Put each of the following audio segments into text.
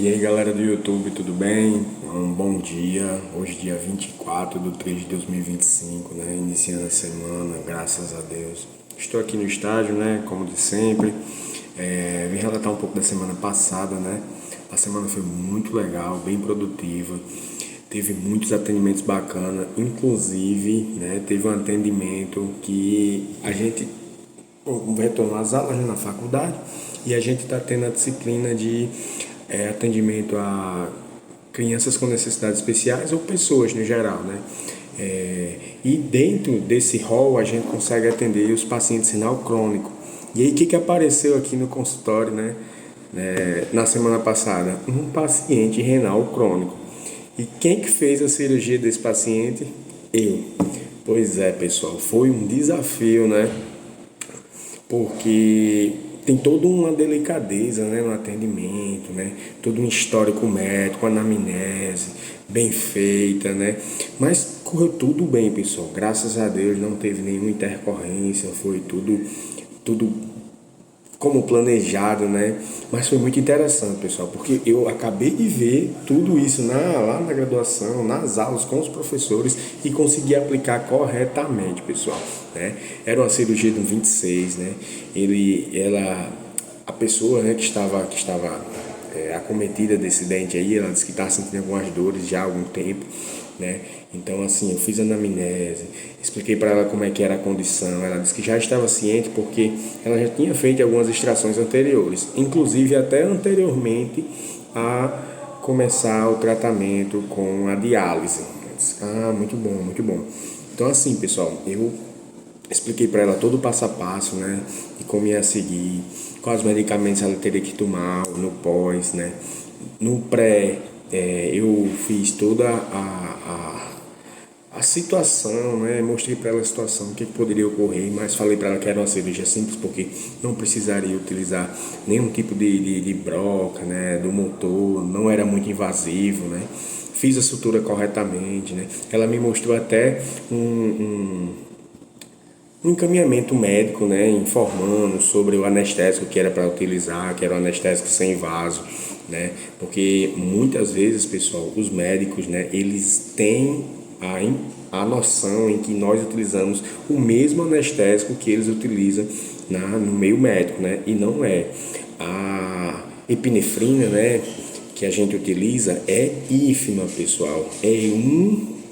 E aí galera do YouTube, tudo bem? Um bom dia, hoje dia 24 de 3 de 2025, né? Iniciando a semana, graças a Deus. Estou aqui no estágio, né? Como de sempre. Vim relatar um pouco da semana passada, né? A semana foi muito legal, bem produtiva. Teve muitos atendimentos bacanas, inclusive, né? Teve um atendimento que a gente retornou às aulas, né, na faculdade, e a gente está tendo a disciplina de atendimento a crianças com necessidades especiais ou pessoas no geral, né? E dentro desse rol a gente consegue atender os pacientes renal crônico. E aí o que apareceu aqui no consultório, né? Na semana passada, um paciente renal crônico. E quem que fez a cirurgia desse paciente? Eu. Pois é, pessoal, foi um desafio, né? Porque tem toda uma delicadeza, né, no atendimento, né, todo um histórico médico, anamnese bem feita, né, mas correu tudo bem, pessoal, graças a Deus não teve nenhuma intercorrência, foi tudo como planejado, né? Mas foi muito interessante, pessoal, porque eu acabei de ver tudo isso lá na graduação, nas aulas com os professores e consegui aplicar corretamente, pessoal, né? Era uma cirurgia de um 26, né? A pessoa, né, que estava acometida desse dente aí, ela disse que estava sentindo algumas dores já há algum tempo, né? Então, assim, eu fiz anamnese, expliquei para ela como é que era a condição. Ela disse que já estava ciente porque ela já tinha feito algumas extrações anteriores, inclusive até anteriormente a começar o tratamento com a diálise. Ela disse, muito bom, muito bom. Então, assim, pessoal, eu expliquei para ela todo o passo a passo, né, de como ia seguir, quais medicamentos ela teria que tomar no pós, né, no pré. Eu fiz toda a situação, né? Mostrei para ela a situação, o que poderia ocorrer, mas falei para ela que era uma cirurgia simples, porque não precisaria utilizar nenhum tipo de broca, né? Do motor, não era muito invasivo, né? Fiz a sutura corretamente, né? Ela me mostrou até um encaminhamento médico, né, informando sobre o anestésico que era para utilizar, que era um anestésico sem vaso, né, porque muitas vezes, pessoal, os médicos, né, eles têm a noção em que nós utilizamos o mesmo anestésico que eles utilizam no meio médico, né, e não é. A epinefrina, né, que a gente utiliza é ínfima, pessoal, é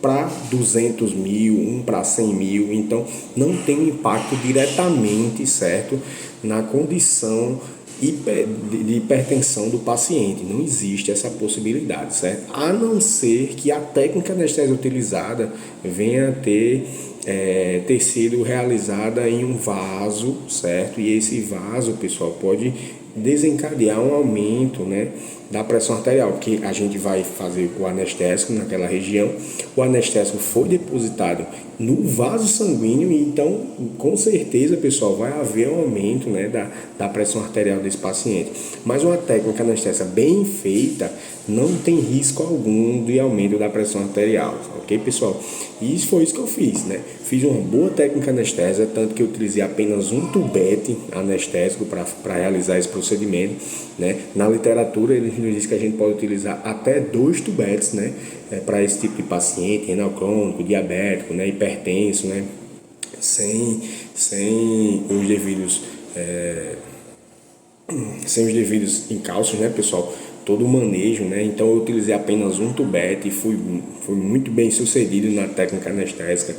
para 200 mil, para 100 mil, então não tem um impacto diretamente, certo, na condição de hipertensão do paciente, não existe essa possibilidade, certo? A não ser que a técnica anestésia utilizada venha a ter sido realizada em um vaso, certo? E esse vaso, pessoal, pode desencadear um aumento, né, da pressão arterial, porque a gente vai fazer o anestésico naquela região, o anestésico foi depositado no vaso sanguíneo, e então com certeza, pessoal, vai haver um aumento, né, da pressão arterial desse paciente. Mas uma técnica anestésica bem feita não tem risco algum de aumento da pressão arterial, ok, pessoal? E isso foi isso que eu fiz, né? Fiz uma boa técnica anestésia, tanto que eu utilizei apenas um tubete anestésico para realizar esse procedimento, né? Na literatura eles nos dizem que a gente pode utilizar até 2 tubetes, né? Para esse tipo de paciente, renal crônico, diabético, né? Hipertenso, né? Sem os devidos sem os devidos encalços, né, pessoal? Todo o manejo, né? Então eu utilizei apenas um tubete e fui muito bem sucedido na técnica anestésica,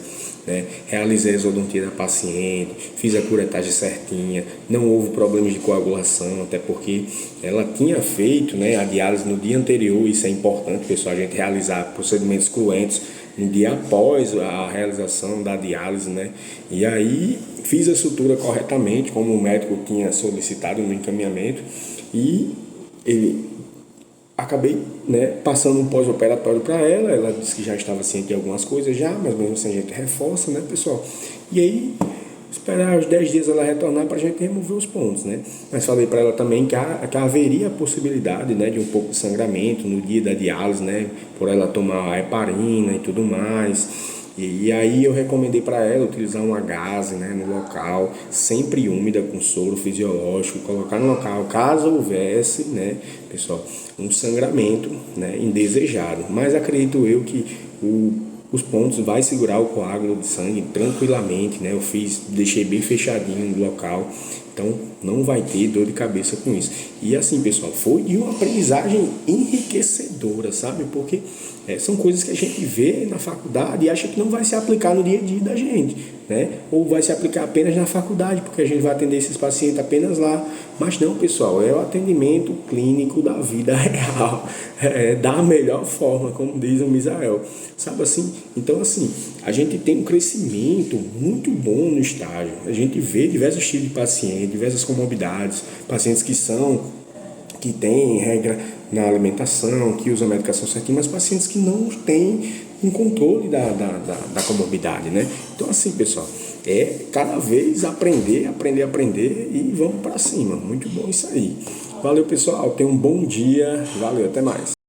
né? Realizei a exodontia da paciente, fiz a curetagem certinha, não houve problemas de coagulação, até porque ela tinha feito, né, a diálise no dia anterior. Isso é importante, pessoal, a gente realizar procedimentos cruentos no dia após a realização da diálise, né? E aí fiz a sutura corretamente, como o médico tinha solicitado no encaminhamento, e acabei, né, passando um pós-operatório para ela. Ela disse que já estava ciente de algumas coisas já, mas mesmo assim a gente reforça, né, pessoal? E aí esperar os 10 dias ela retornar para a gente remover os pontos, né? Mas falei para ela também que haveria a possibilidade, né, de um pouco de sangramento no dia da diálise, né, por ela tomar a heparina e tudo mais. E aí eu recomendei para ela utilizar uma gaze, né, no local, sempre úmida, com soro fisiológico, colocar no local, caso houvesse, né, pessoal, um sangramento, né, indesejado. Mas acredito eu que os pontos vai segurar o coágulo de sangue tranquilamente, né? Eu deixei bem fechadinho no local, então não vai ter dor de cabeça com isso. E assim, pessoal, foi de uma aprendizagem enriquecedora, sabe? Porque são coisas que a gente vê na faculdade e acha que não vai se aplicar no dia a dia da gente, né? Ou vai se aplicar apenas na faculdade, porque a gente vai atender esses pacientes apenas lá. Mas não, pessoal, é o atendimento clínico da vida real, da melhor forma, como diz o Misael, sabe assim? Então, assim, a gente tem um crescimento muito bom no estágio, a gente vê diversos tipos de pacientes, diversas comorbidades, pacientes que têm regra na alimentação, que usam a medicação certinha, mas pacientes que não têm um controle da comorbidade, né? Então, assim, pessoal, cada vez aprender e vamos para cima. Muito bom isso aí. Valeu, pessoal. Tenha um bom dia. Valeu, até mais.